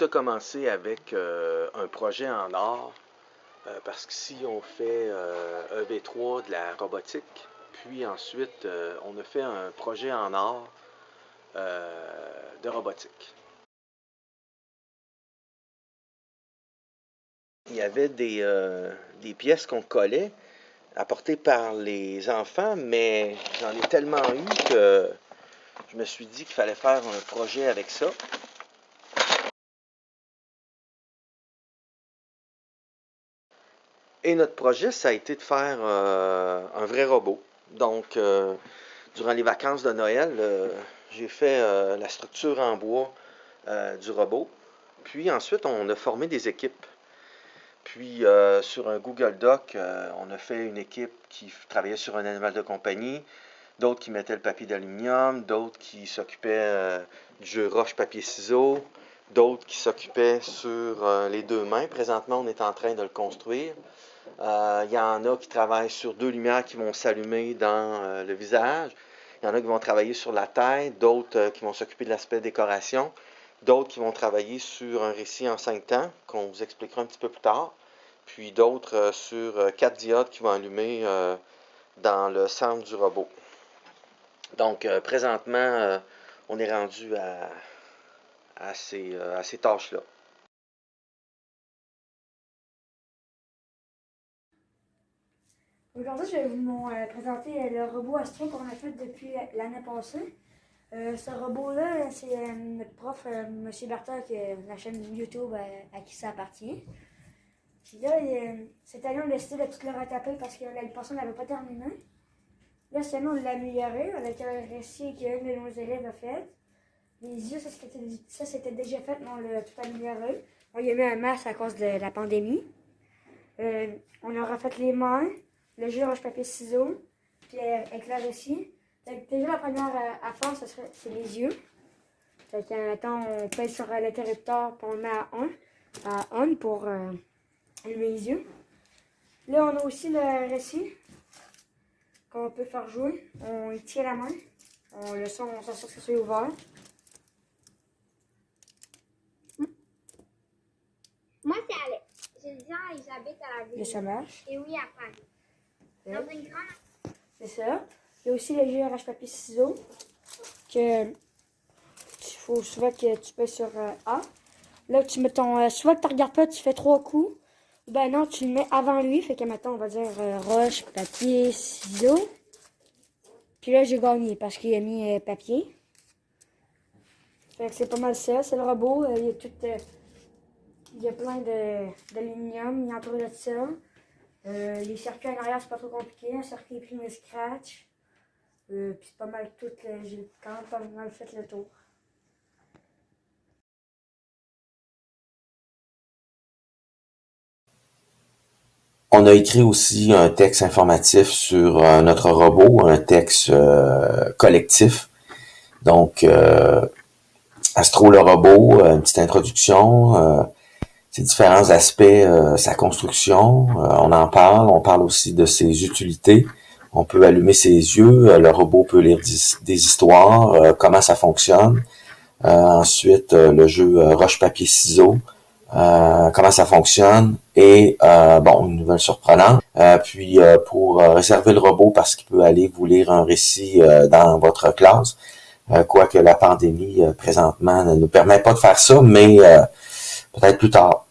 Tout a commencé avec un projet en art, parce qu'ici on fait EV3 de la robotique, puis ensuite on a fait un projet en art de robotique. Il y avait des pièces qu'on collait, apportées par les enfants, mais j'en ai tellement eu que je me suis dit qu'il fallait faire un projet avec ça. Et notre projet, ça a été de faire un vrai robot. Donc, durant les vacances de Noël, j'ai fait la structure en bois du robot. Puis ensuite, on a formé des équipes. Puis sur un Google Doc, on a fait une équipe qui travaillait sur un animal de compagnie, d'autres qui mettaient le papier d'aluminium, d'autres qui s'occupaient du jeu roche-papier-ciseaux, d'autres qui s'occupaient sur les deux mains. Présentement, on est en train de le construire. Il y en a qui travaillent sur deux lumières qui vont s'allumer dans le visage. Il y en a qui vont travailler sur la tête, d'autres qui vont s'occuper de l'aspect décoration, d'autres qui vont travailler sur un récit en 5 temps, qu'on vous expliquera un petit peu plus tard, puis d'autres sur 4 diodes qui vont allumer dans le centre du robot. Donc, présentement, on est rendu à ces tâches-là. Aujourd'hui, je vais vous présenter le robot Astro qu'on a fait depuis l'année passée. Ce robot-là, c'est notre prof, M. Bertha, qui a la chaîne YouTube à qui ça appartient. Puis là, cette année, on a décidé de tout le retaper parce que l'année passée, on n'avait pas terminé. Là, cette année, on l'a amélioré avec un récit qu'un de nos élèves a fait. Les yeux, ça c'était déjà fait, mais on l'a tout amélioré. On y a mis un masque à cause de la pandémie. On a refait les mains, le jeu roche-papier-ciseaux, puis avec le récit. Déjà, la première à faire, c'est les yeux. Fait que, mettons, on pèse sur l'interrupteur, puis on le met à on pour allumer les yeux. Là, on a aussi le récit qu'on peut faire jouer. On y tient la main. Le son, on s'assure que ça soit ouvert. Moi, c'est Alex. J'ai 10 ans et j'habite à la ville. Là, ça marche. Et oui, à Paris. Dans une grande... C'est ça. Il y a aussi le jeu arrache-papier-ciseaux. Que il faut soit que tu pèses sur A. Là, tu mets ton. Soit que tu regardes pas, tu fais 3 coups. Ben non, tu le mets avant lui. Fait que maintenant, on va dire roche, papier, ciseaux. Puis là, j'ai gagné parce qu'il a mis papier. Fait que c'est pas mal ça. C'est le robot. Il y a tout. Il y a plein d'aluminium. Il est entouré de ça. Les circuits en arrière, c'est pas trop compliqué. Un circuit imprimé scratch. Puis c'est pas mal tout. J'ai quand même pas mal fait le tour. On a écrit aussi un texte informatif sur notre robot, un texte collectif. Donc, Astro le robot, une petite introduction, ses différents aspects, sa construction, on parle aussi de ses utilités. On peut allumer ses yeux, le robot peut lire des histoires, comment ça fonctionne. Ensuite, le jeu roche-papier-ciseaux, comment ça fonctionne et une nouvelle surprenante. Puis pour réserver le robot parce qu'il peut aller vous lire un récit dans votre classe, quoique la pandémie présentement ne nous permet pas de faire ça, mais peut-être plus tard.